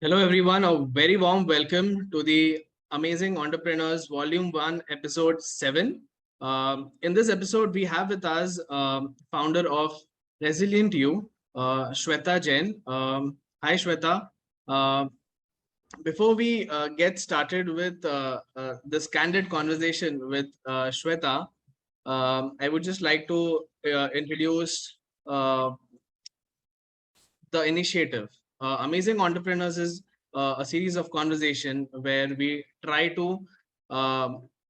Hello, everyone. A very warm welcome to the Amazing Entrepreneurs Volume 1, Episode 7. In this episode, we have with us founder of ResilientU, Shweta Jain. Hi, Shweta. Uh, Before we get started with this candid conversation with Shweta, I would just like to introduce the initiative. Amazing Entrepreneurs is a series of conversation where we try to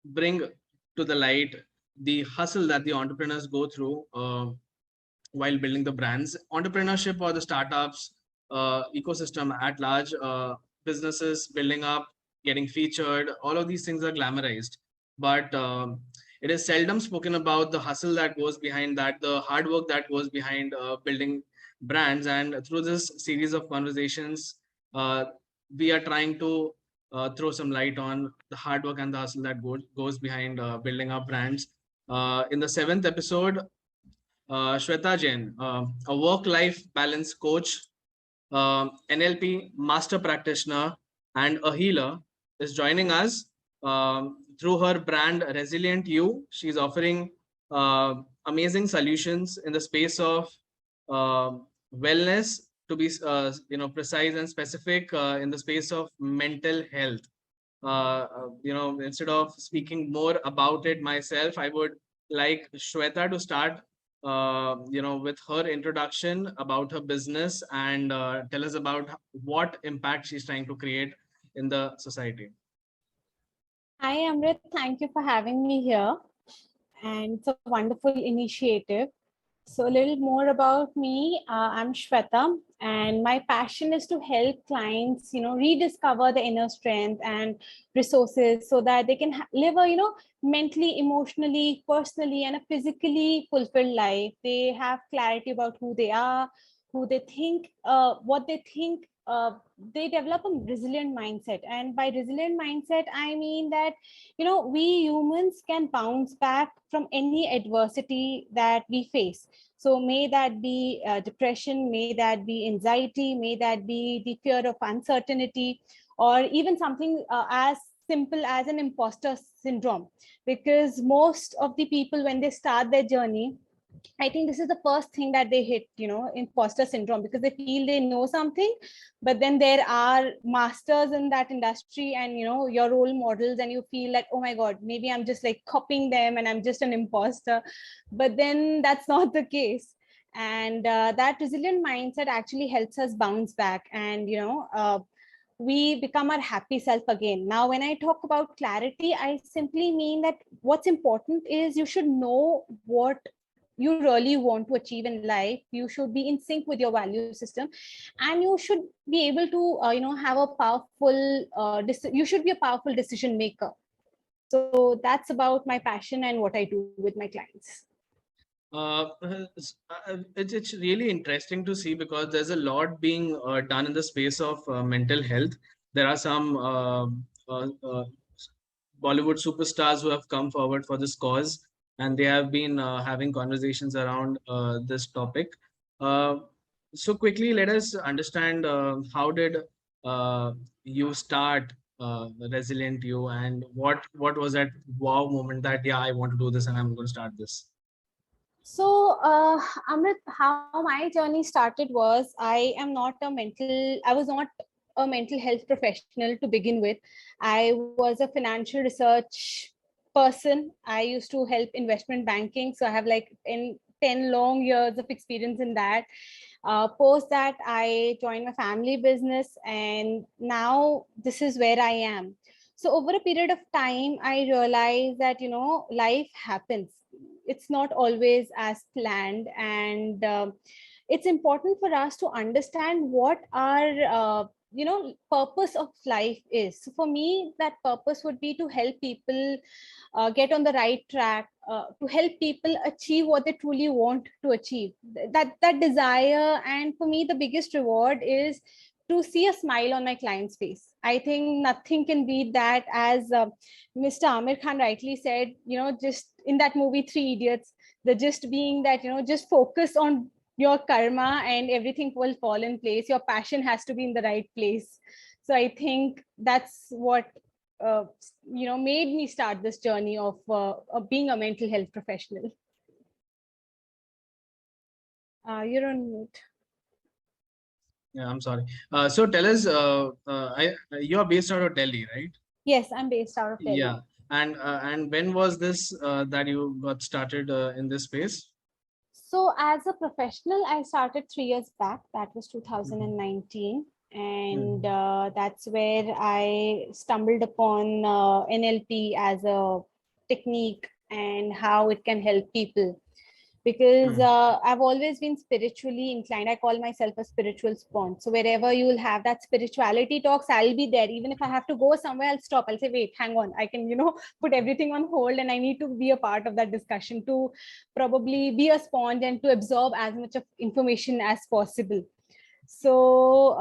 bring to the light the hustle that the entrepreneurs go through while building the brands, entrepreneurship or the startups ecosystem at large, businesses building up, getting featured. All of these things are glamorized, but it is seldom spoken about the hustle that goes behind that, the hard work that goes behind building brands. And through this series of conversations, we are trying to throw some light on the hard work and the hustle that goes behind building up brands. In the seventh episode, Shweta Jain, a work-life balance coach, NLP master practitioner, and a healer, is joining us through her brand ResilientU. She's offering amazing solutions in the space of wellness, to be precise and specific, in the space of mental health. Instead of speaking more about it myself, I would like Shweta to start with her introduction about her business and tell us about what impact she's trying to create in the society. Hi, Amrit. Thank you for having me here. And it's a wonderful initiative. So a little more about me. I'm Shweta, and my passion is to help clients, rediscover the inner strength and resources so that they can live a, mentally, emotionally, personally, and a physically fulfilled life. They have clarity about who they are, who they think, what they think. They develop a resilient mindset. And by resilient mindset, I mean that, we humans can bounce back from any adversity that we face. So may that be depression, may that be anxiety, may that be the fear of uncertainty, or even something as simple as an imposter syndrome. Because most of the people, when they start their journey, I think this is the first thing that they hit, imposter syndrome, because they feel they know something, but then there are masters in that industry and, your role models, and you feel like, oh my God, maybe I'm just like copying them and I'm just an imposter. But then that's not the case. And that resilient mindset actually helps us bounce back and, we become our happy self again. Now, when I talk about clarity, I simply mean that what's important is you should know what you really want to achieve in life. You should be in sync with your value system, and you should be able to have a powerful you should be a powerful decision maker. So that's about my passion and what I do with my clients. It's really interesting to see, because there's a lot being done in the space of mental health. There are some Bollywood superstars who have come forward for this cause, and they have been having conversations around this topic. So quickly, let us understand how did you start ResilientU, and what was that wow moment that, yeah, I want to do this and I'm going to start this. So, Amrit, how my journey started was I was not a mental health professional to begin with. I was a financial research person. I used to help investment banking. So I have like 10 long years of experience in that. Post that, I joined my family business, and now this is where I am. So over a period of time, I realized that, life happens. It's not always as planned. And it's important for us to understand what our purpose of life is. So for me, that purpose would be to help people get on the right track, to help people achieve what they truly want to achieve, that desire. And for me, the biggest reward is to see a smile on my client's face. I think nothing can beat that. As Mr. Amir Khan rightly said, just in that movie 3 Idiots, the gist being that, just focus on your karma and everything will fall in place. Your passion has to be in the right place. So I think that's what made me start this journey of being a mental health professional. You're on mute. Yeah, I'm sorry. So tell us, you are based out of Delhi, right? Yes, I'm based out of Delhi. Yeah. And when was this that you got started in this space? So as a professional, I started 3 years back. That was 2019. And that's where I stumbled upon NLP as a technique and how it can help people. Because I've always been spiritually inclined. I call myself a spiritual sponge. So wherever you will have that spirituality talks, I'll be there. Even if I have to go somewhere, I'll stop. I'll say, wait, hang on. I can, put everything on hold, and I need to be a part of that discussion to probably be a sponge and to absorb as much of information as possible. So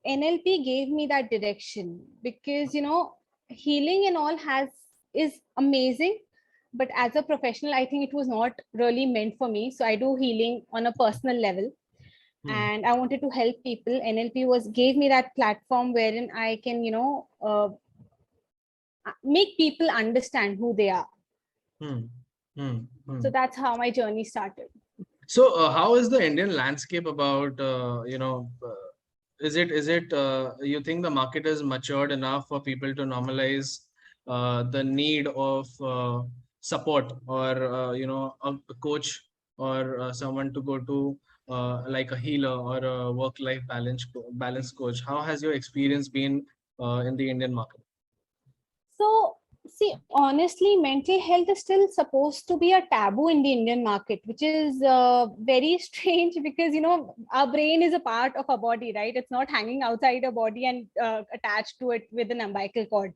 NLP gave me that direction because, healing and all is amazing. But as a professional, I think it was not really meant for me. So I do healing on a personal level, and I wanted to help people. NLP gave me that platform wherein I can, make people understand who they are. So that's how my journey started. So how is the Indian landscape about, is it you think the market is matured enough for people to normalize the need of support, or a coach, or someone to go to like a healer or a work-life balance coach? How has your experience been in the Indian market? So, see, honestly, mental health is still supposed to be a taboo in the Indian market, which is very strange because, our brain is a part of our body, right? It's not hanging outside our body and attached to it with an umbilical cord.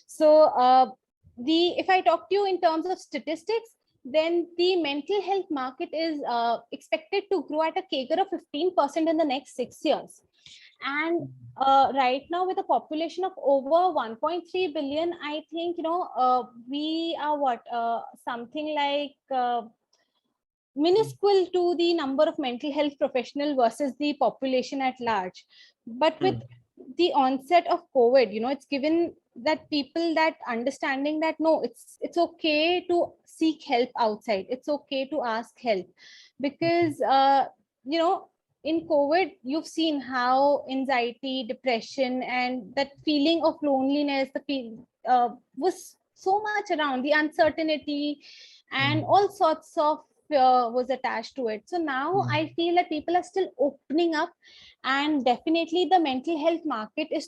So, if I talk to you in terms of statistics, then the mental health market is expected to grow at a CAGR of 15% in the next 6 years. And right now, with a population of over 1.3 billion, I think, we are something like minuscule to the number of mental health professionals versus the population at large. But with the onset of COVID, it's given that people that understanding that no, it's okay to seek help outside. It's okay to ask help because in COVID, you've seen how anxiety, depression, and that feeling of loneliness, was so much around, the uncertainty and all sorts of fear was attached to it. So now I feel that people are still opening up, and definitely the mental health market is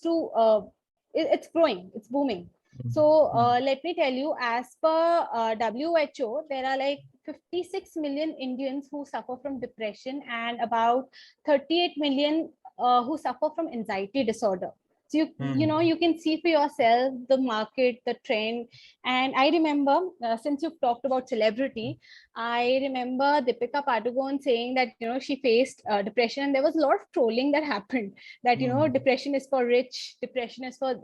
it's growing, it's booming. So let me tell you, as per WHO, there are like 56 million Indians who suffer from depression and about 38 million who suffer from anxiety disorder. So you can see for yourself the market, the trend. And I remember, since you've talked about celebrity, I remember Deepika Padukone saying that she faced depression, and there was a lot of trolling that happened. That depression is for rich, depression is for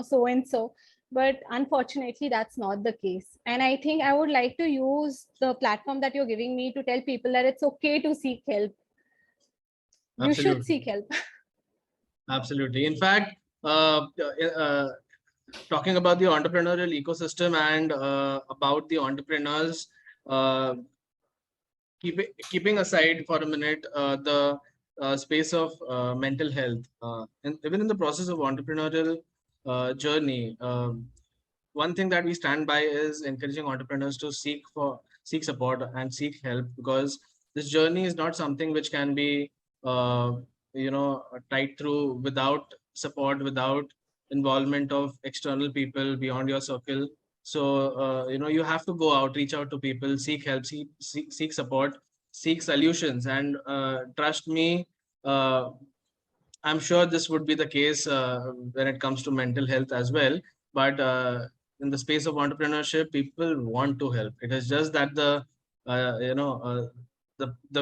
so and so. But unfortunately, that's not the case. And I think I would like to use the platform that you're giving me to tell people that it's okay to seek help. You should seek help. Absolutely. In fact, talking about the entrepreneurial ecosystem and about the entrepreneurs, keeping aside for a minute the space of mental health, and even in the process of entrepreneurial journey, one thing that we stand by is encouraging entrepreneurs to seek support and seek help, because this journey is not something which can be uh, tied through without support, without involvement of external people beyond your circle. So you have to go out, reach out to people, seek help, seek support, seek solutions. And trust me, I'm sure this would be the case when it comes to mental health as well. But in the space of entrepreneurship, people want to help. It is just that the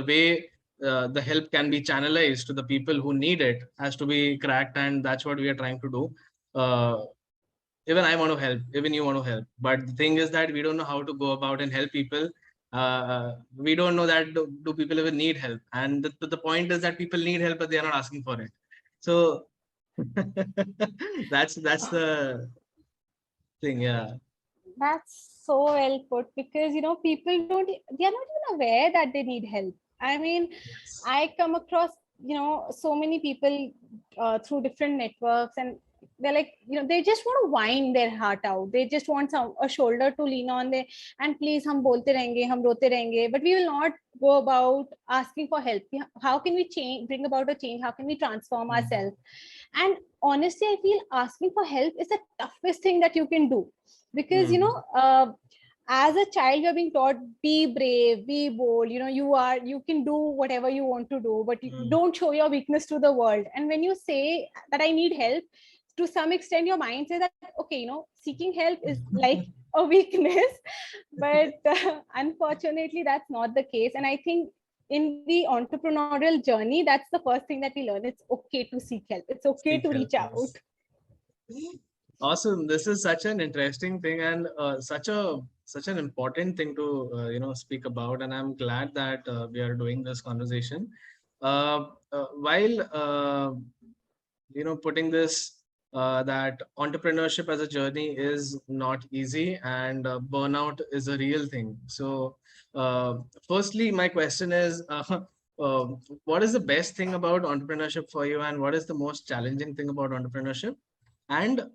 way the help can be channelized to the people who need it has to be cracked, and that's what we are trying to do. Even I want to help, even you want to help, but the thing is that we don't know how to go about and help people. We don't know that do people even need help, and the point is that people need help but they are not asking for it. So that's the thing. Yeah. That's so well put, because people don't, they are not even aware that they need help. I mean, Yes. I come across so many people through different networks, and they're like, they just want to whine their heart out. They just want a shoulder to lean on. They, and please, hum bolte rahenge, hum rote rahenge, but we will not go about asking for help. How can we change, bring about a change? How can we transform ourselves? And honestly, I feel asking for help is the toughest thing that you can do, because Mm. as a child you're being taught, be brave, be bold, you can do whatever you want to do, but you Mm. don't show your weakness to the world. And when you say that I need help, to some extent your mind says that, okay, seeking help is like a weakness. But unfortunately that's not the case. And I think in the entrepreneurial journey, that's the first thing that we learn. It's okay to seek help, it's okay Seek to help. reach out. Yes. Awesome. This is such an interesting thing, and such an important thing to speak about. And I'm glad that we are doing this conversation. While putting this that entrepreneurship as a journey is not easy, and burnout is a real thing. So, uh, firstly, my question is. Uh, what is the best thing about entrepreneurship for you, and what is the most challenging thing about entrepreneurship? And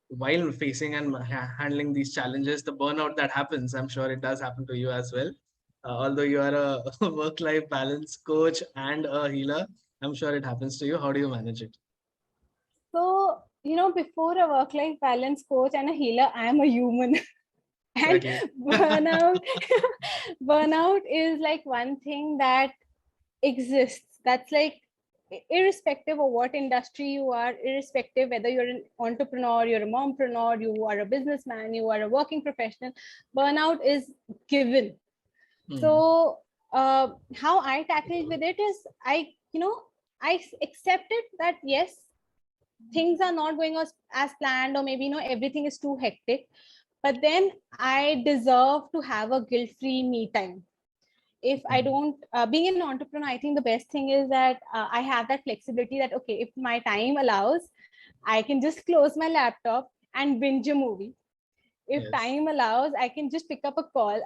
while facing and handling these challenges, the burnout that happens, I'm sure it does happen to you as well. Although you are a work-life balance coach and a healer, I'm sure it happens to you. How do you manage it? So, before a work life balance coach and a healer, I am a human. And Exactly. burnout, burnout is like one thing that exists. That's like, irrespective of what industry you are, irrespective whether you're an entrepreneur, you're a mompreneur, you are a businessman, you are a working professional, burnout is given. Hmm. So, how I tackled with it is, I accepted that yes, things are not going as planned, or maybe everything is too hectic, but then I deserve to have a guilt free me time. If I don't, being an entrepreneur, I think the best thing is that I have that flexibility, that okay, if my time allows, I can just close my laptop and binge a movie. If Yes. time allows, I can just pick up a call,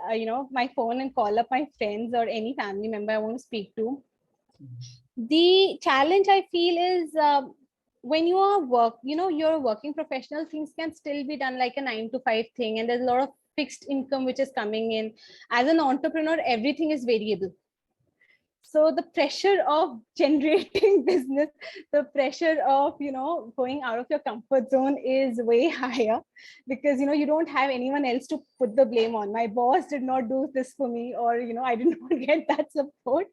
my phone, and call up my friends or any family member I want to speak to. The challenge I feel is, when you are you're a working professional, things can still be done like a 9 to 5 thing, and there's a lot of fixed income which is coming in. As an entrepreneur, everything is variable. So the pressure of generating business, the pressure of going out of your comfort zone is way higher, because you don't have anyone else to put the blame on. My boss did not do this for me, or I did not get that support.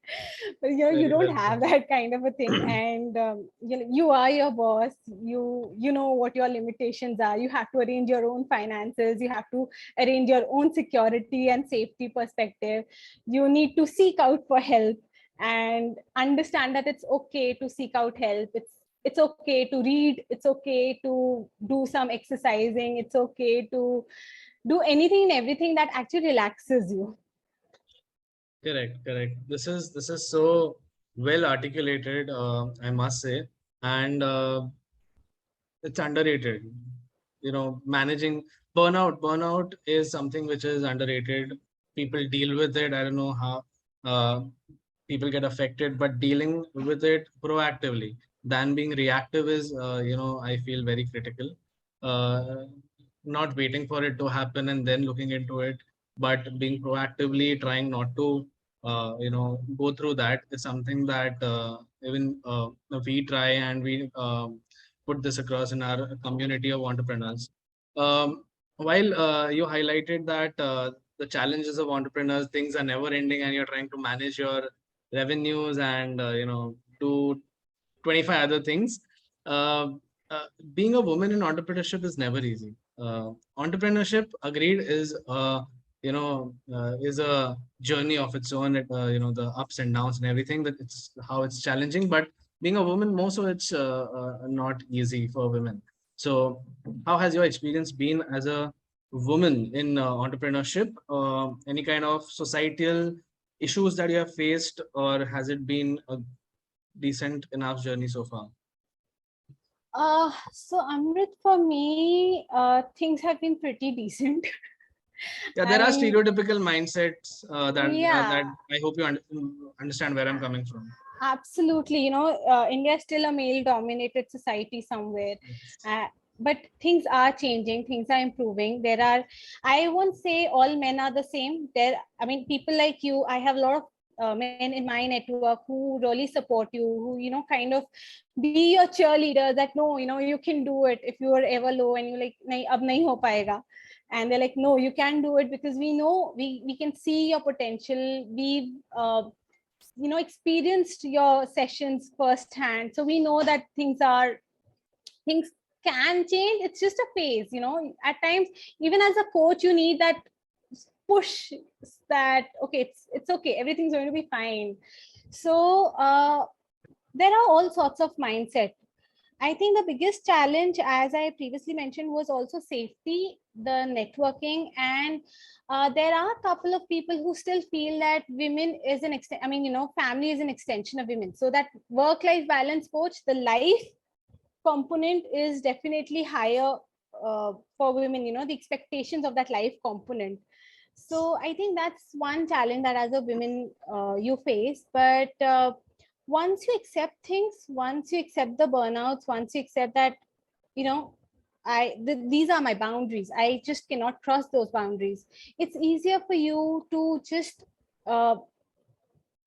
But you Very don't well have put. that kind of a thing. And you are your boss. You know what your limitations are. You have to arrange your own finances, you have to arrange your own security and safety perspective. You need to seek out for help, and understand that it's okay to seek out help. It's okay to read, it's okay to do some exercising, it's okay to do anything and everything that actually relaxes you. Correct, correct. This is so well articulated, I must say, and it's underrated. Managing burnout is something which is underrated. People deal with it. I don't know how uh, people get affected, but dealing with it proactively than being reactive is, I feel very critical. Uh, Not waiting for it to happen and then looking into it, but being proactively trying not to, go through that is something that even we try, and we put this across in our community of entrepreneurs. While you highlighted that the challenges of entrepreneurs, things are never ending, and you're trying to manage your revenues and do 25 other things. Uh, Being a woman in entrepreneurship is never easy. Entrepreneurship, agreed, is a journey of its own. The ups and downs and everything. That it's how it's challenging. But being a woman, more so, it's not easy for women. So, how has your experience been as a women in entrepreneurship? Any kind of societal issues that you have faced, or has it been a decent enough journey so far? So Amrit, for me, things have been pretty decent. Yeah, there I are mean, stereotypical mindsets that yeah, I hope you understand where I'm coming from. absolutely. India is still a male-dominated society somewhere. Uh, but things are changing, things are improving. I won't say all men are the same. I mean, people like you, I have a lot of men in my network who really support you, who, kind of be your cheerleader that, no, you can do it. If you are ever low and you're like, nahi, ab nahi ho payega. And they're like, no, you can do it because we know we can see your potential. We've experienced your sessions firsthand, so we know that things can change. It's just a phase. At times, even as a coach, you need that push, that okay, it's okay, everything's going to be fine. So there are all sorts of mindset. I think the biggest challenge, as I previously mentioned, was also safety, the networking, and there are a couple of people who still feel that women is an extent. I mean, family is an extension of women. So that work-life balance coach, the life component is definitely higher for women. The expectations of that life component. So I think that's one challenge that as a women you face. But once you accept things, once you accept the burnouts, once you accept that, you know, these are my boundaries. I just cannot cross those boundaries. It's easier for you to just uh,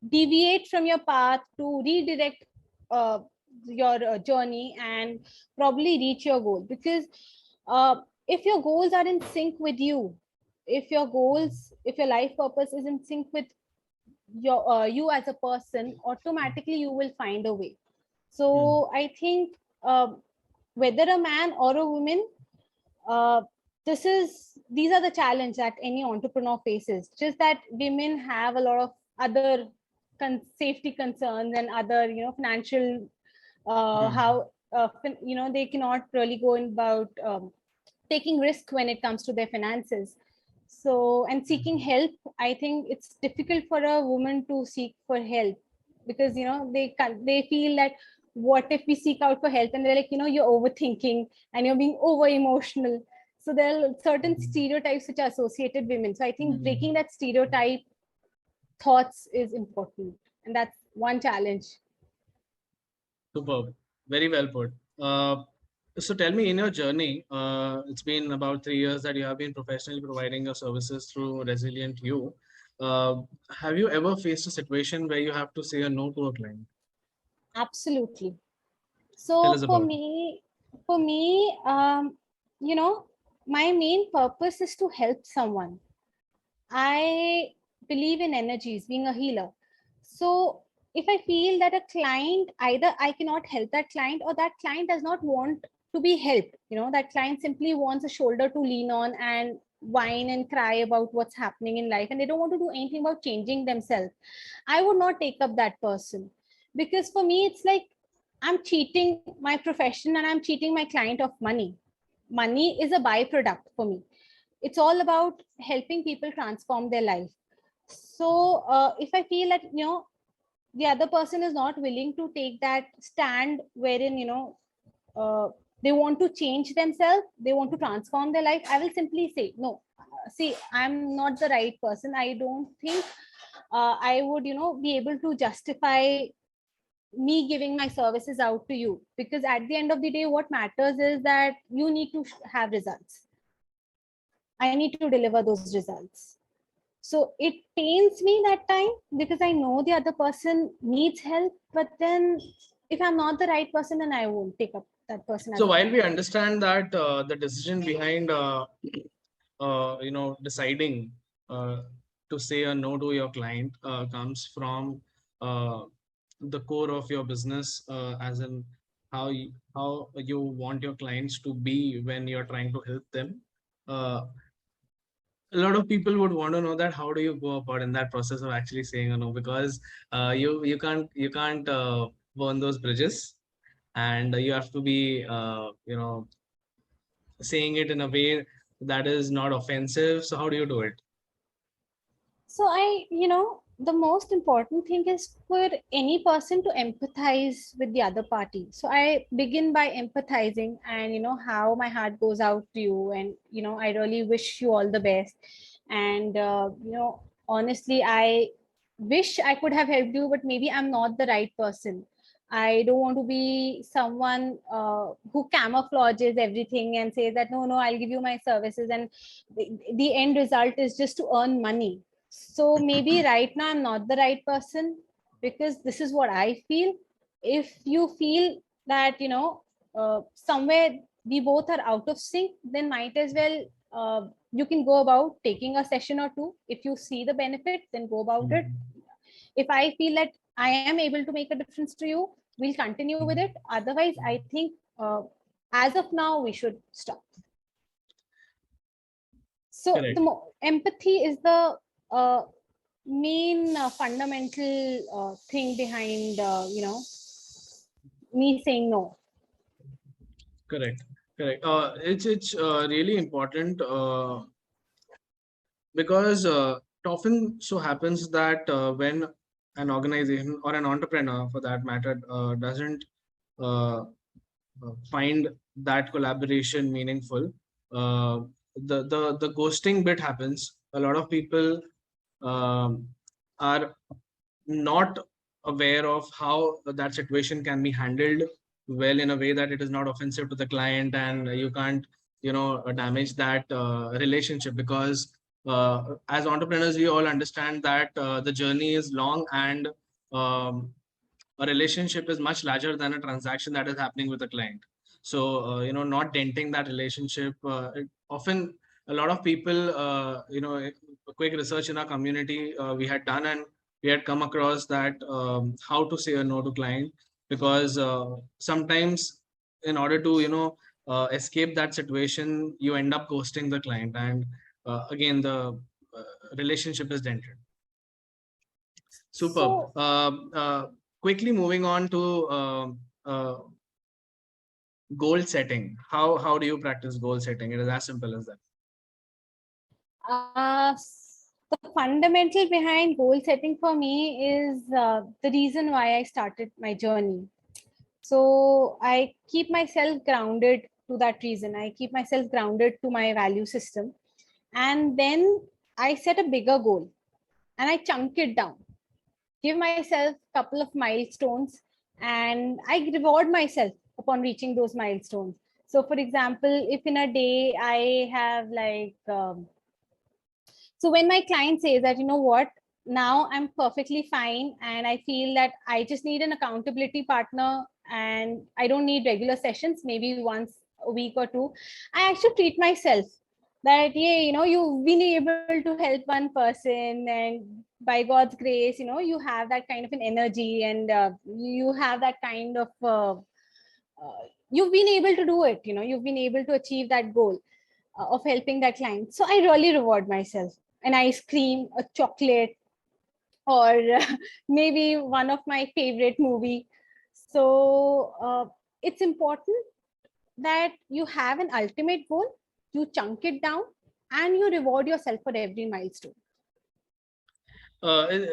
deviate from your path, to redirect uh, your journey, and probably reach your goal. Because if your goals are in sync with you, if your life purpose is in sync with you as a person, automatically you will find a way. Hmm. So I think whether a man or a woman, uh, these are the challenge that any entrepreneur faces. Just that women have a lot of other safety concerns and other financial Hmm. how they cannot really go in about taking risk when it comes to their finances. So, and seeking help, I think it's difficult for a woman to seek for help, because they feel that, what if we seek out for help, and they're like, you're overthinking and you're being over emotional. So there are certain stereotypes which are associated with women. So I think breaking that stereotype thoughts is important, and that's one challenge. Superb. Very well put. So tell me, in your journey, it's been about 3 years that you have been professionally providing your services through ResilientU. Uh, have you ever faced a situation where you have to say a no to a client? Absolutely. Tell So us for about it. me, for me, you know, my main purpose is to help someone. I believe in energies, being a healer. So if I feel that a client, either I cannot help that client, or that client does not want to be helped, that client simply wants a shoulder to lean on and whine and cry about what's happening in life, and they don't want to do anything about changing themselves, I would not take up that person. Because for me, it's like I'm cheating my profession and I'm cheating my client of money. Money is a byproduct for me. It's all about helping people transform their life. So if I feel that the other person is not willing to take that stand, wherein uh, they want to change themselves, they want to transform their life, I will simply say no. See, I'm not the right person. I don't think I would be able to justify me giving my services out to you, because at the end of the day, what matters is that you need to have results. I need to deliver those results. So it pains me that time, because I know the other person needs help. But then if I'm not the right person, then I won't take up that person as So a while client. we understand that the decision behind deciding uh, to say a no to your client comes from uh, the core of your business, as in how you want your clients to be when you're trying to help them. Uh, a lot of people would want to know that how do you go about in that process of actually saying a no, because you can't burn those bridges, and you have to be saying it in a way that is not offensive? So how do you do it? So the most important thing is for any person to empathize with the other party. So I begin by empathizing and, how my heart goes out to you. And, I really wish you all the best. And, honestly, I wish I could have helped you, but maybe I'm not the right person. I don't want to be someone who camouflages everything and says that, no, I'll give you my services. And the end result is just to earn money. So maybe right now I'm not the right person, because this is what I feel. If you feel that, somewhere we both are out of sync, then might as well, you can go about taking a session or two. If you see the benefit, then go about it. If I feel that I am able to make a difference to you, we'll continue with it. Otherwise, I think as of now, we should stop. So Correct. the empathy is the main fundamental thing behind me saying no. Correct. Correct. It's really important because it often so happens that when an organization or an entrepreneur, for that matter, doesn't uh, find that collaboration meaningful, uh, the ghosting bit happens. A lot of people um, are not aware of how that situation can be handled well in a way that it is not offensive to the client, and you can't damage that relationship, because as entrepreneurs we all understand that the journey is long, and um, a relationship is much larger than a transaction that is happening with a client. So not denting that relationship, often a lot of people, a quick research in our community we had done, and we had come across that how to say a no to client, because sometimes in order to escape that situation, you end up ghosting the client, and again the relationship is dented. Superb. So Quickly moving on to uh, goal setting. How do you practice goal setting? It is as simple as that. the fundamental behind goal setting for me is the reason why I started my journey. So I keep myself grounded to that reason. I keep myself grounded to my value system. And then I set a bigger goal and I chunk it down, give myself a couple of milestones, and I reward myself upon reaching those milestones. So for example, if in a day I have so when my client says that, what, now I'm perfectly fine and I feel that I just need an accountability partner and I don't need regular sessions, maybe once a week or two, I actually treat myself that, yeah, you've been able to help one person, and by God's grace, you have that kind of an energy, and you have that kind of you've been able to do it, you've been able to achieve that goal of helping that client. So I really reward myself. An ice cream, a chocolate, or maybe one of my favorite movie. So it's important that you have an ultimate goal, you chunk it down, and you reward yourself for every milestone. It,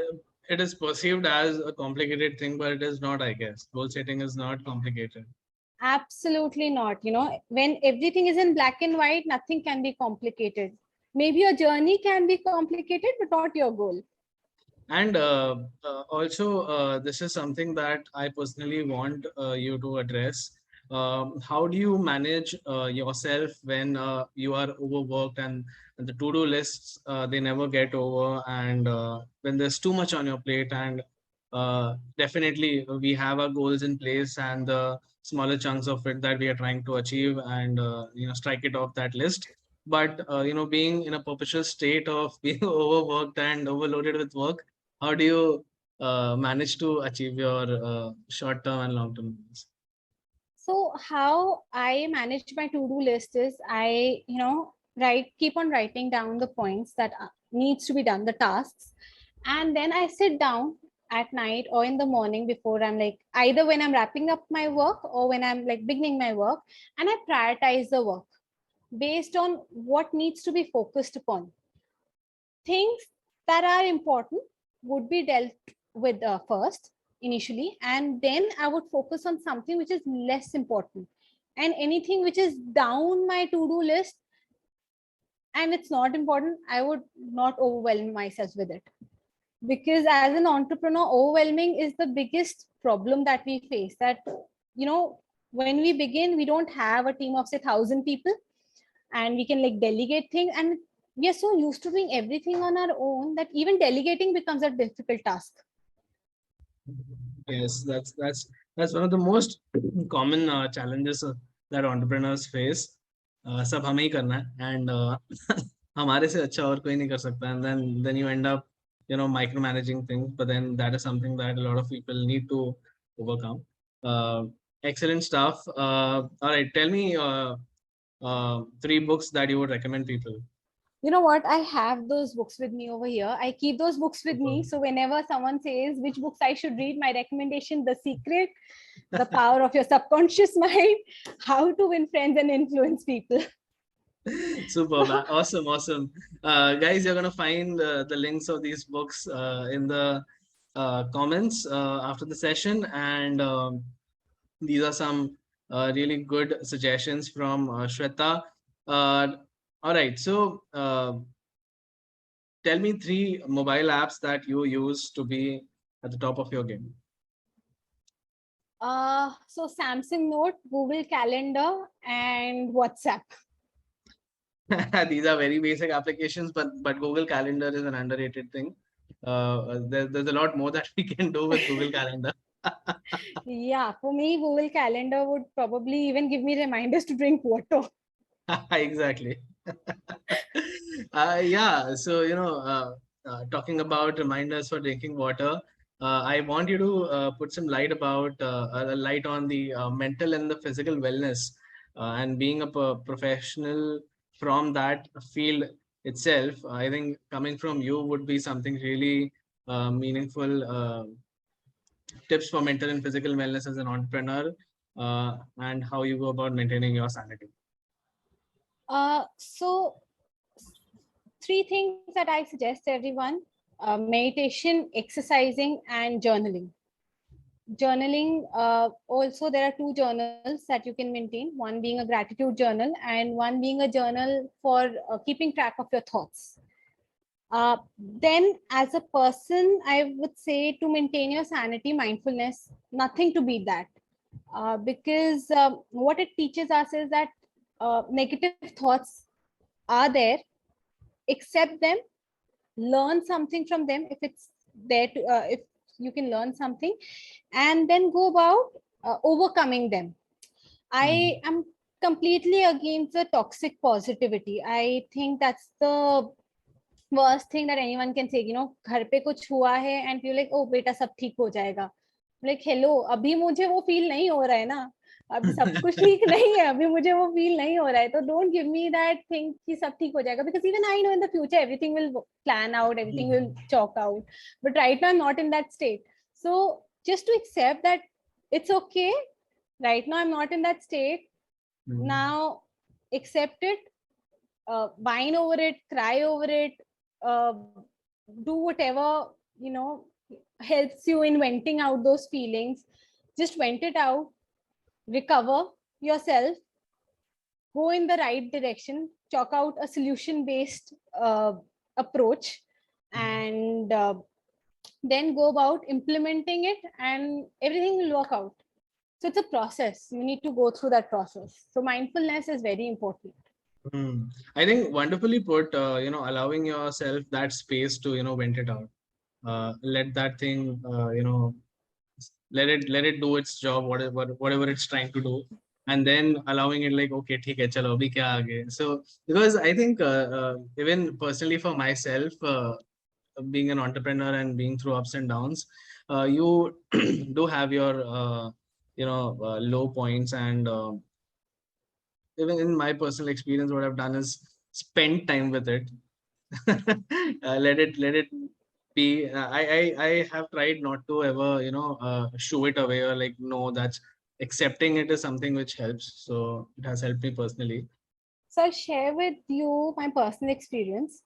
it is perceived as a complicated thing, but it is not, I guess. Goal setting is not complicated. Absolutely not. When everything is in black and white, nothing can be complicated. Maybe your journey can be complicated, but not your goal. And also, this is something that I personally want you to address. How do you manage yourself when you are overworked, and the to-do lists they never get over, and when there's too much on your plate, and definitely we have our goals in place and the smaller chunks of it that we are trying to achieve, and strike it off that list. But being in a perpetual state of being overworked and overloaded with work, how do you manage to achieve your short-term and long-term goals? So how I manage my to-do list is I, keep on writing down the points that needs to be done, the tasks, and then I sit down at night or in the morning before I'm either when I'm wrapping up my work or when I'm beginning my work, and I prioritize the work. based on what needs to be focused upon. Things that are important would be dealt with first initially, and then I would focus on something which is less important, and anything which is down my to-do list and it's not important, I would not overwhelm myself with it. Because as an entrepreneur, overwhelming is the biggest problem that we face. That, when we begin, we don't have a team of say 1,000 people, and we can like delegate things, and we are so used to doing everything on our own that even delegating becomes a difficult task. Yes, that's one of the most common challenges that entrepreneurs face. सब हमें ही करना है, and हमारे से अच्छा और कोई नहीं कर सकता, and then you end up micromanaging things, but then that is something that a lot of people need to overcome. uh, Excellent stuff. All right, tell me 3 books that you would recommend people. You know what? I have those books with me over here. I keep those books with me. So whenever someone says which books I should read, my recommendation: The Secret, The Power of Your Subconscious Mind, How to Win Friends and Influence People. Superb. Awesome. Guys, you're going to find the links of these books in the comments after the session. And these are some really good suggestions from Shweta. All right. So tell me 3 mobile apps that you use to be at the top of your game. So Samsung Note, Google Calendar, and WhatsApp. These are very basic applications, but Google Calendar is an underrated thing. There's a lot more that we can do with Google Calendar. Yeah, for me, Google Calendar would probably even give me reminders to drink water. Exactly. Yeah, so talking about reminders for drinking water, I want you to put some light on the mental and the physical wellness, and being a professional from that field itself. I think coming from you would be something really meaningful. Tips for mental and physical wellness as an entrepreneur, and how you go about maintaining your sanity. So 3 things that I suggest to everyone: meditation, exercising, and journaling. Journaling, also there are 2 journals that you can maintain, one being a gratitude journal and one being a journal for keeping track of your thoughts. Then as a person, I would say to maintain your sanity, mindfulness, nothing to beat that. Because what it teaches us is that negative thoughts are there, accept them, learn something from them if it's there to, if you can learn something, and then go about overcoming them. I am completely against the toxic positivity. I think that's the worst thing that anyone can say. घर पे कुछ हुआ है and you're like, oh बेटा सब ठीक हो जाएगा. Like, hello, अभी मुझे वो feel नहीं हो रहा है ना, अभी सब कुछ ठीक नहीं है, अभी मुझे वो feel नहीं हो रहा है, तो don't give me that thing कि सब ठीक हो जाएगा, because even I know in the future everything will plan out, everything will chalk out, but right now I'm not in that state. So just to accept that it's okay, right now I'm not in that state. Now accept it, whine over it, cry over it, do whatever helps you in venting out those feelings. Just vent it out, recover yourself, go in the right direction, chalk out a solution based approach, and then go about implementing it, and everything will work out. So it's a process. You need to go through that process. So mindfulness is very important. I think wonderfully put. Allowing yourself that space to vent it out. Let that thing let it do its job, whatever it's trying to do, and then allowing it like, okay, theek hai, chalo abhi kya aage. So because I think even personally for myself, being an entrepreneur and being through ups and downs, you do have your low points, and even in my personal experience, what I've done is spend time with it. Let it be. I have tried not to ever shoo it away, or like, no, that's accepting it is something which helps. So it has helped me personally. So I'll share with you my personal experience.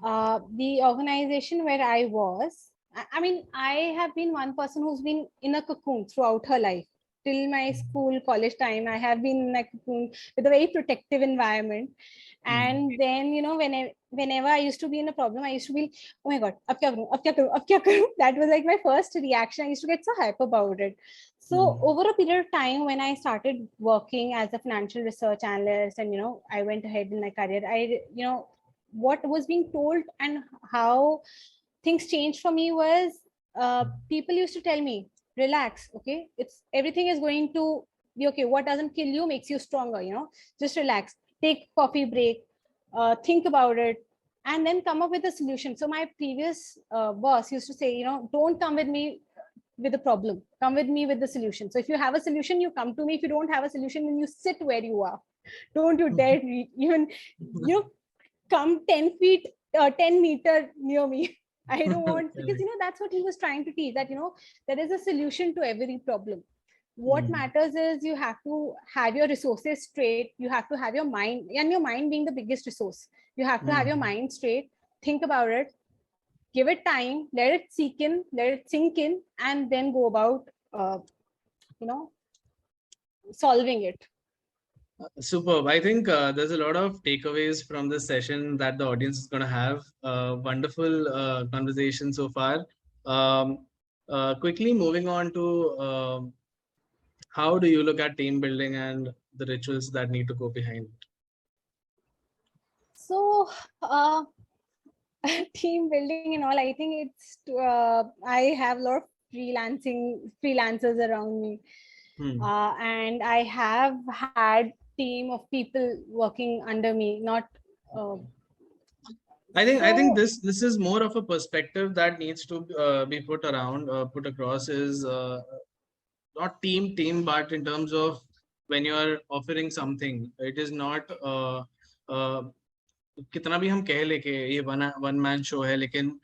The organization where I was, I mean, I have been one person who's been in a cocoon throughout her life. Till my school, college time, I have been in a cocoon with a very protective environment. And then, whenever I used to be in a problem, I used to be, oh my God, ab kya karu, ab kya karu, ab kya karu? That was like my first reaction. I used to get so hype about it. So over a period of time, when I started working as a financial research analyst, and I went ahead in my career, what was being told and how things changed for me was, people used to tell me, relax, okay, it's everything is going to be okay. What doesn't kill you makes you stronger, just relax, take coffee break, think about it, and then come up with a solution. So my previous boss used to say, don't come with me with a problem, come with me with the solution. So if you have a solution, you come to me. If you don't have a solution, then you sit where you are. Don't you dare even come 10 feet 10-meter near me. I don't want, because that's what he was trying to teach, that there is a solution to every problem. What matters is you have to have your resources straight. You have to have your mind, and your mind being the biggest resource. You have to have your mind straight, think about it, give it time, let it sink in, and then go about you know solving it. Superb. I think there's a lot of takeaways from this session that the audience is going to have. Wonderful conversation so far. Quickly moving on to how do you look at team building and the rituals that need to go behind it? So, team building and all, I think I have a lot of freelancers around me. And I have had team of people working under me, not I think this is more of a perspective that needs to be put across, is not team, but in terms of when you are offering something, it is not uh, कितना भी हम कह ले कि ये one man show है, लेकिन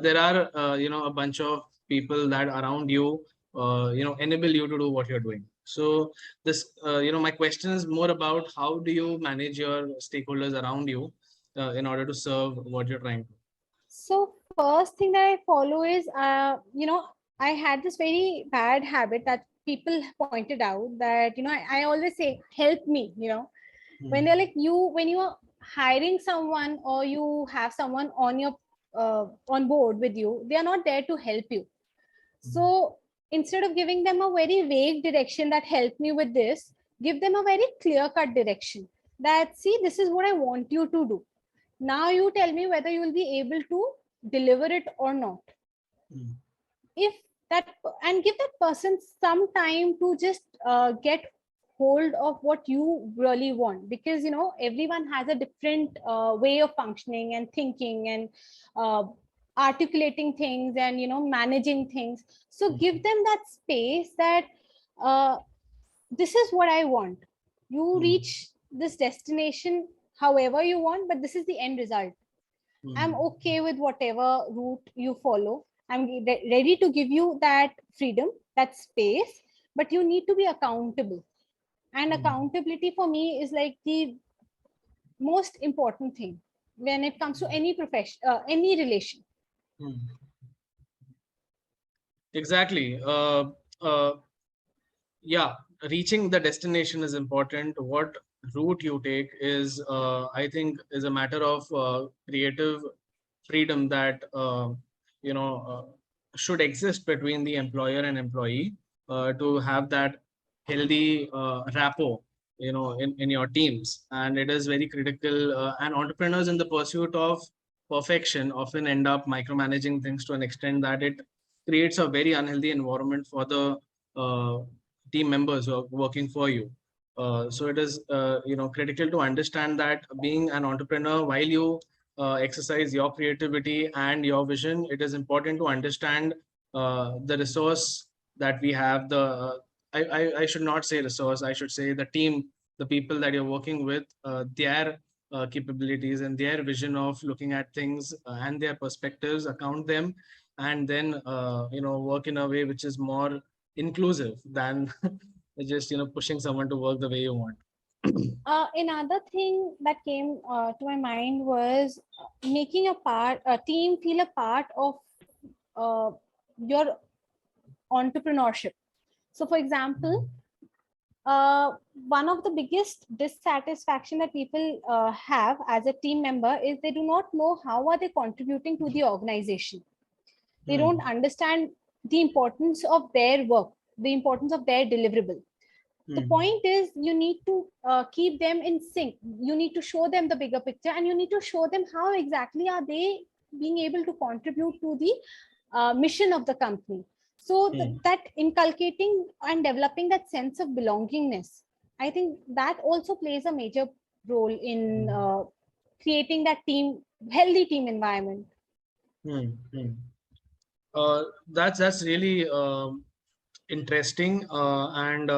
there are a bunch of people that around you enable you to do what you're doing. So this my question is more about how do you manage your stakeholders around you in order to serve what you're trying to. So first thing that I follow is, I had this very bad habit that people pointed out, that, I always say, help me, when they're like when you are hiring someone, or you have someone on your on board with you, they are not there to help you. So instead of giving them a very vague direction that help me with this, give them a very clear cut direction that, see, this is what I want you to do. Now you tell me whether you will be able to deliver it or not. If that, and give that person some time to just get hold of what you really want, because everyone has a different way of functioning and thinking and articulating things and managing things. So give them that space that this is what I want. You reach this destination however you want, but this is the end result. I'm okay with whatever route you follow. I'm ready to give you that freedom, that space, but you need to be accountable. And accountability for me is like the most important thing when it comes to any profession, any relation. Exactly. Yeah, reaching the destination is important. What route you take is, I think, is a matter of creative freedom that should exist between the employer and employee to have that healthy rapport, in your teams. And it is very critical. And entrepreneurs in the pursuit of perfection often end up micromanaging things to an extent that it creates a very unhealthy environment for the team members who are working for you. So it is critical to understand that being an entrepreneur, while you exercise your creativity and your vision, it is important to understand the resource that we have. I should not say resource, I should say the team, the people that you're working with, their capabilities and their vision of looking at things and their perspectives, account them, and then work in a way which is more inclusive than just pushing someone to work the way you want. Another thing that came to my mind was making a team feel a part of your entrepreneurship. So, for example, one of the biggest dissatisfaction that people have as a team member is they do not know how are they contributing to the organization. They don't understand the importance of their work, the importance of their deliverable. The point is you need to keep them in sync. You need to show them the bigger picture, and you need to show them how exactly are they being able to contribute to the mission of the company. So that inculcating and developing that sense of belongingness, I think that also plays a major role in creating that healthy team environment. That's really interesting, and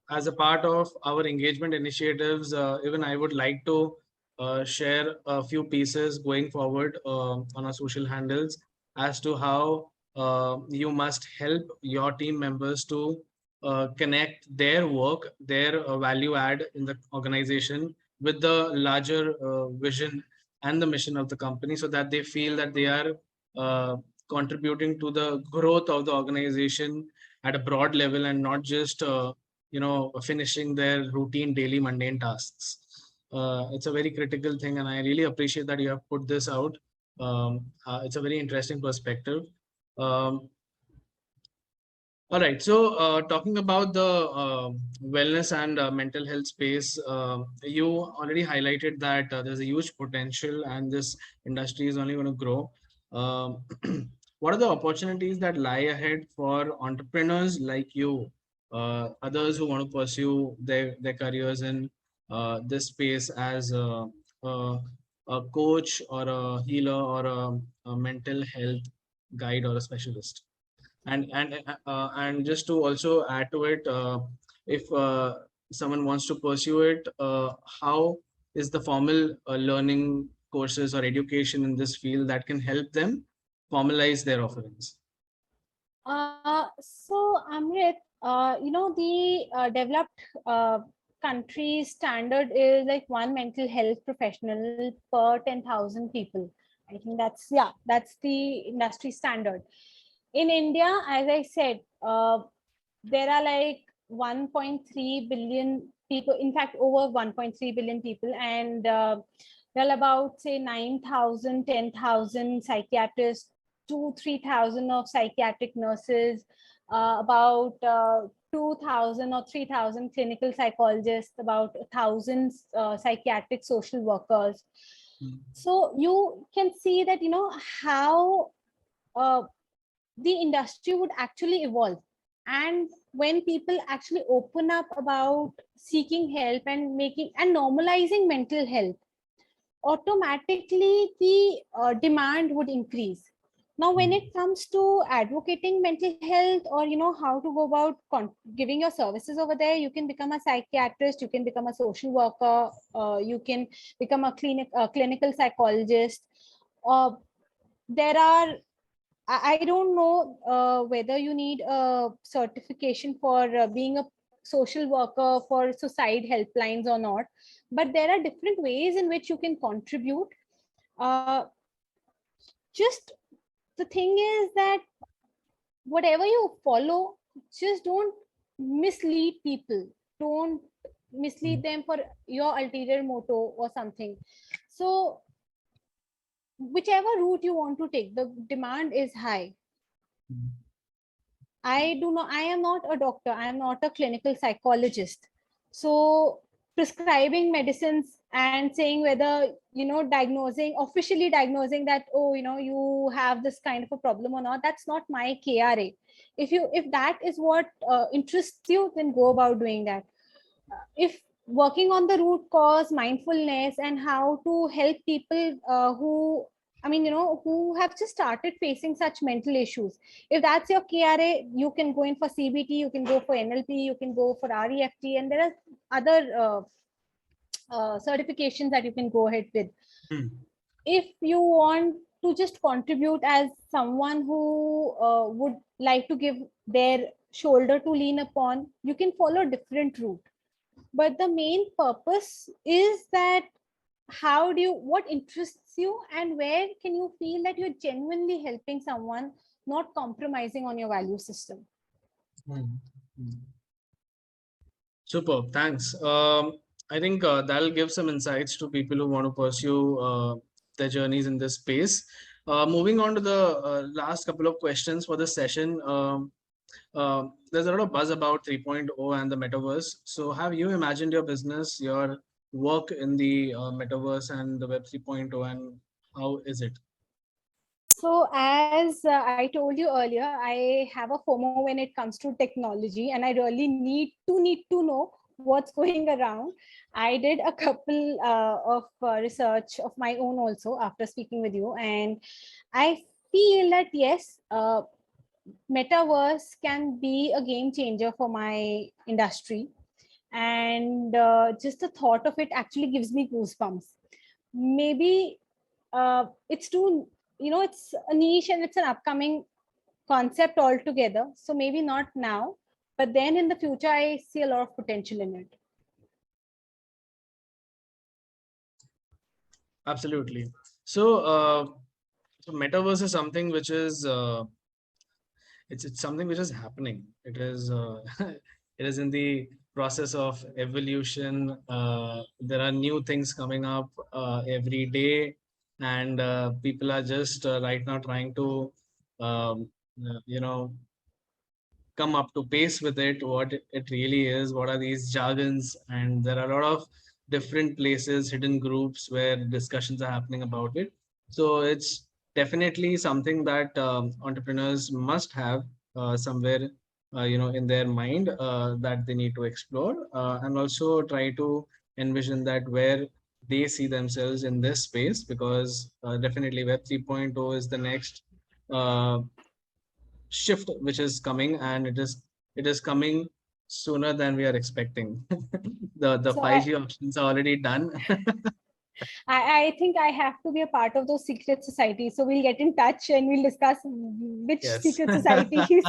as a part of our engagement initiatives, even I would like to share a few pieces going forward on our social handles as to how you must help your team members to connect their work, their value add in the organization with the larger vision and the mission of the company, so that they feel that they are contributing to the growth of the organization at a broad level, and not just finishing their routine daily mundane tasks. It's a very critical thing, and I really appreciate that you have put this out. It's a very interesting perspective. All right, so talking about the wellness and mental health space, you already highlighted that there's a huge potential and this industry is only going to grow. Um, what are the opportunities that lie ahead for entrepreneurs like you, others who want to pursue their careers in this space as a coach or a healer or a mental health guide or a specialist? And just to also add to it, if someone wants to pursue it, how is the formal learning courses or education in this field that can help them formalize their offerings? So Amrit, the developed country standard is like one mental health professional per 10,000 people. I think that's the industry standard. In India, as I said, there are like 1.3 billion people, in fact, over 1.3 billion people, and well, about say 9,000, 10,000 psychiatrists, 3,000 of psychiatric nurses, about 2,000 or 3,000 clinical psychologists, about 1,000 psychiatric social workers. So you can see that, how the industry would actually evolve. And when people actually open up about seeking help and making and normalizing mental health, automatically the demand would increase. Now when it comes to advocating mental health, or how to go about giving your services over there, you can become a psychiatrist, you can become a social worker, you can become a clinical psychologist. There are, I don't know whether you need a certification for being a social worker for suicide helplines or not, but there are different ways in which you can contribute. Uh, just the thing is that whatever you follow, just don't mislead people. Don't mislead them for your ulterior motive or something. So whichever route you want to take, the demand is high. I am not a doctor, I am not a clinical psychologist. So prescribing medicines and saying whether, officially diagnosing that, oh, you have this kind of a problem or not, that's not my KRA. If that is what interests you, then go about doing that. If working on the root cause, mindfulness, and how to help people who have just started facing such mental issues. If that's your KRA, you can go in for CBT, you can go for NLP, you can go for REFT, and there are other certifications that you can go ahead with. If you want to just contribute as someone who would like to give their shoulder to lean upon, you can follow a different route. But the main purpose is that what interests you and where can you feel that you're genuinely helping someone, not compromising on your value system. Hmm. Super, thanks. I think that'll give some insights to people who want to pursue their journeys in this space. Moving on to the last couple of questions for this session. There's a lot of buzz about 3.0 and the metaverse. So, have you imagined your business, your work in the metaverse and the Web 3.0, and how is it? So, as I told you earlier, I have a FOMO when it comes to technology, and I really need to know what's going around. I did a couple of research of my own also after speaking with you, and I feel that yes, metaverse can be a game changer for my industry, and just the thought of it actually gives me goosebumps. Maybe it's too, it's a niche and it's an upcoming concept altogether, so maybe not now, but then in the future I see a lot of potential in it. Absolutely. So metaverse is something which is it's something which is happening. It is it is in the process of evolution. There are new things coming up every day, and people are just right now trying to you know, come up to pace with it, what it really is, what are these jargons, and there are a lot of different places, hidden groups where discussions are happening about it. So it's definitely something that entrepreneurs must have somewhere, in their mind, that they need to explore, and also try to envision that where they see themselves in this space, because definitely Web 3.0 is the next uh, shift which is coming, and it is coming sooner than we are expecting. The So I, 5G options are already done. I think I have to be a part of those secret societies. So we'll get in touch and we'll discuss which Yes. secret societies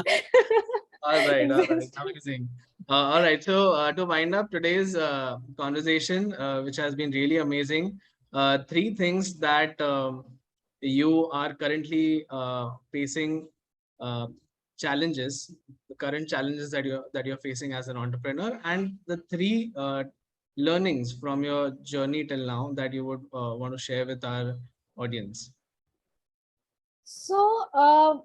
All right, exist. amazing. All right, so to wind up today's conversation, which has been really amazing, three things that you are currently facing, uh, challenges, the current challenges that you're facing as an entrepreneur, and the three learnings from your journey till now that you would want to share with our audience. So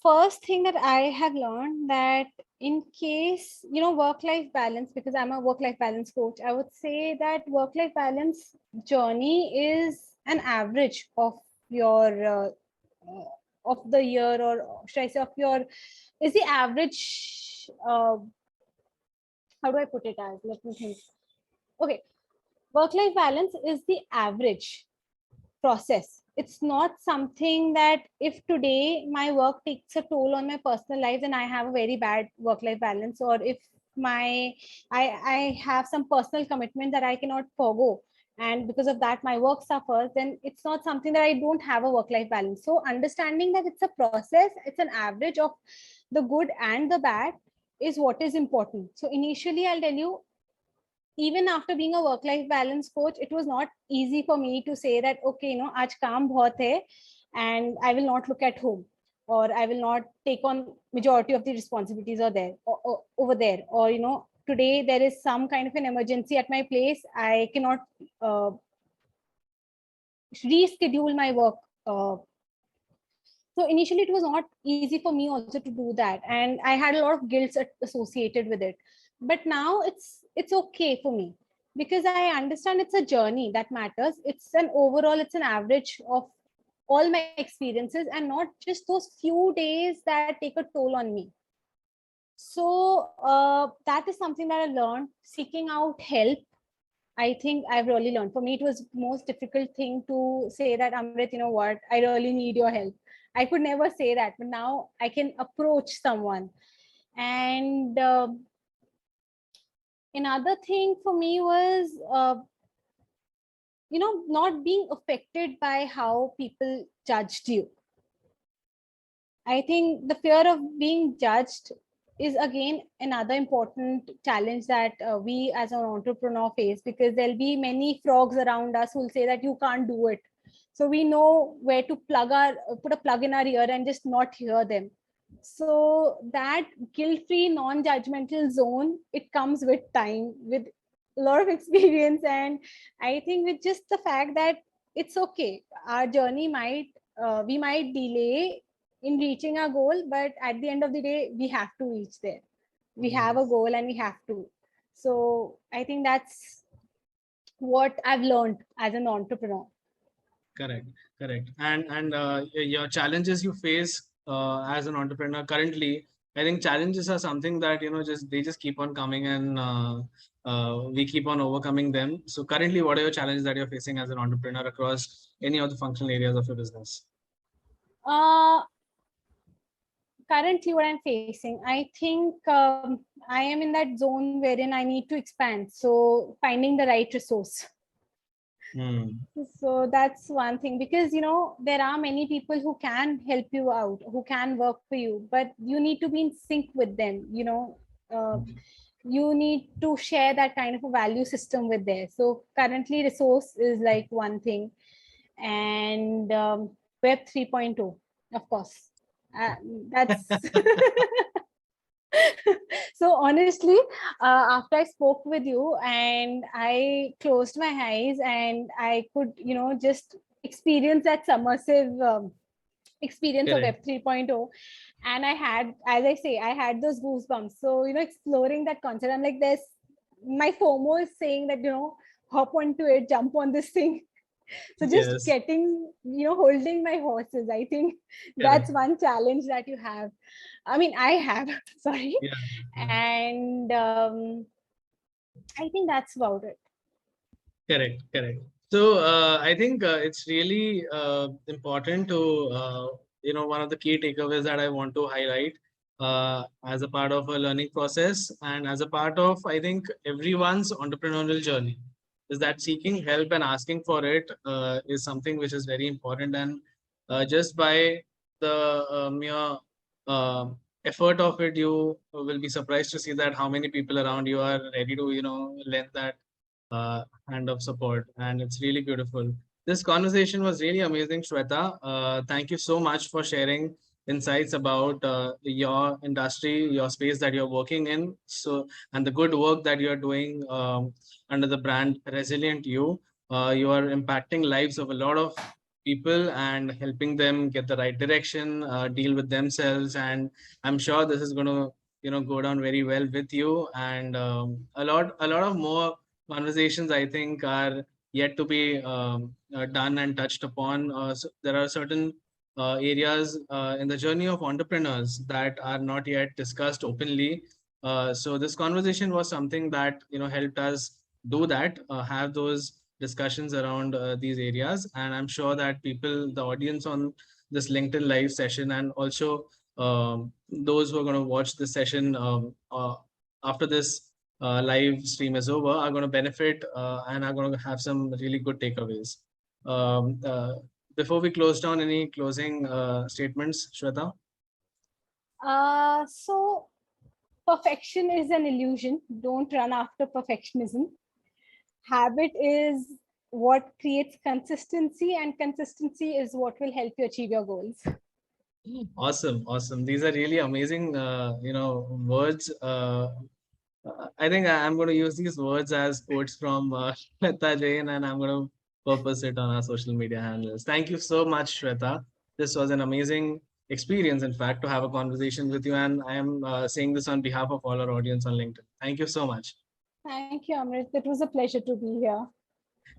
first thing that I have learned, that in case, work life balance, because I'm a work life balance coach, I would say that work life balance journey is an average of your of the year, or should I say of your, is the average, how do I put it, as, let me think. Okay, work life balance is the average process. It's not something that if today my work takes a toll on my personal life, then I have a very bad work life balance, or if my I have some personal commitment that I cannot forgo, and because of that my work suffers, then it's not something that I don't have a work life balance. So understanding that it's a process, it's an average of the good and the bad, is what is important. So initially, I'll tell you, even after being a work life balance coach, it was not easy for me to say that, okay, aaj kaam bahut hai, and I will not look at home, or I will not take on majority of the responsibilities are there, over there, or today there is some kind of an emergency at my place, I cannot uh, reschedule my work. So initially it was not easy for me also to do that, and I had a lot of guilt associated with it. But now it's okay for me, because I understand it's a journey that matters. It's an overall, it's an average of all my experiences, and not just those few days that take a toll on me. So that is something that I learned. Seeking out help, I think I've really learned. For me, it was most difficult thing to say that, Amrit, you know what, I really need your help. I could never say that, but now I can approach someone. And another thing for me was, not being affected by how people judged you. I think the fear of being judged is again another important challenge that we as an entrepreneur face, because there'll be many frogs around us who'll say that you can't do it. So we know where to put a plug in our ear and just not hear them. So that guilt-free, non-judgmental zone, it comes with time, with a lot of experience. And I think with just the fact that it's okay, our journey we might delay in reaching our goal, but at the end of the day, we have to reach there. We have a goal and we have to. So I think that's what I've learned as an entrepreneur. Correct, correct. And your challenges you face as an entrepreneur currently, I think challenges are something that, you know, they just keep on coming, and we keep on overcoming them. So currently, what are your challenges that you're facing as an entrepreneur across any of the functional areas of your business? Currently what I'm facing, I think I am in that zone wherein I need to expand. So finding the right resource. So that's one thing, because, you know, there are many people who can help you out, who can work for you, but you need to be in sync with them, you know. You need to share that kind of a value system with there. So currently resource is like one thing, and web 3.0, of course. That's so honestly, after I spoke with you and I closed my eyes and I could, you know, just experience that submersive experience of web 3.0, and I had, as I say, I had those goosebumps. So, you know, exploring that concept, I'm like, this, my FOMO is saying that, you know, hop onto it, jump on this thing. So just getting, you know, holding my horses, I think that's one challenge that you have. I mean, I have, sorry. And I think that's about it. Correct, correct. So I think it's really important to, you know, one of the key takeaways that I want to highlight as a part of a learning process and as a part of, I think, everyone's entrepreneurial journey, is that seeking help and asking for it is something which is very important. And just by the mere effort of it, you will be surprised to see that how many people around you are ready to, you know, lend that hand of support, and it's really beautiful. This conversation was really amazing, Shweta. Thank you so much for sharing insights about your industry, your space that you're working in, so and the good work that you're doing under the brand ResilientU. You are impacting lives of a lot of people and helping them get the right direction, deal with themselves, and I'm sure this is going to, you know, go down very well with you, and a lot of more conversations, I think, are yet to be done and touched upon. So there are certain areas in the journey of entrepreneurs that are not yet discussed openly. So this conversation was something that, you know, helped us do that, have those discussions around these areas. And I'm sure that people, the audience on this LinkedIn live session, and also those who are going to watch this session after this live stream is over, are going to benefit and are going to have some really good takeaways. Before we close down, any closing statements, Shweta? So perfection is an illusion. Don't run after perfectionism. Habit is what creates consistency, and consistency is what will help you achieve your goals. Awesome, awesome. These are really amazing, you know, words. I think I'm going to use these words as quotes from Shweta Jain, and I'm going to purpose it on our social media handles. Thank you so much, Shweta. This was an amazing experience, in fact, to have a conversation with you. And I am saying this on behalf of all our audience on LinkedIn. Thank you so much. Thank you, Amrit. It was a pleasure to be here.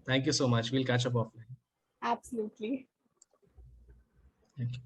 Thank you so much. We'll catch up offline. Absolutely. Thank you.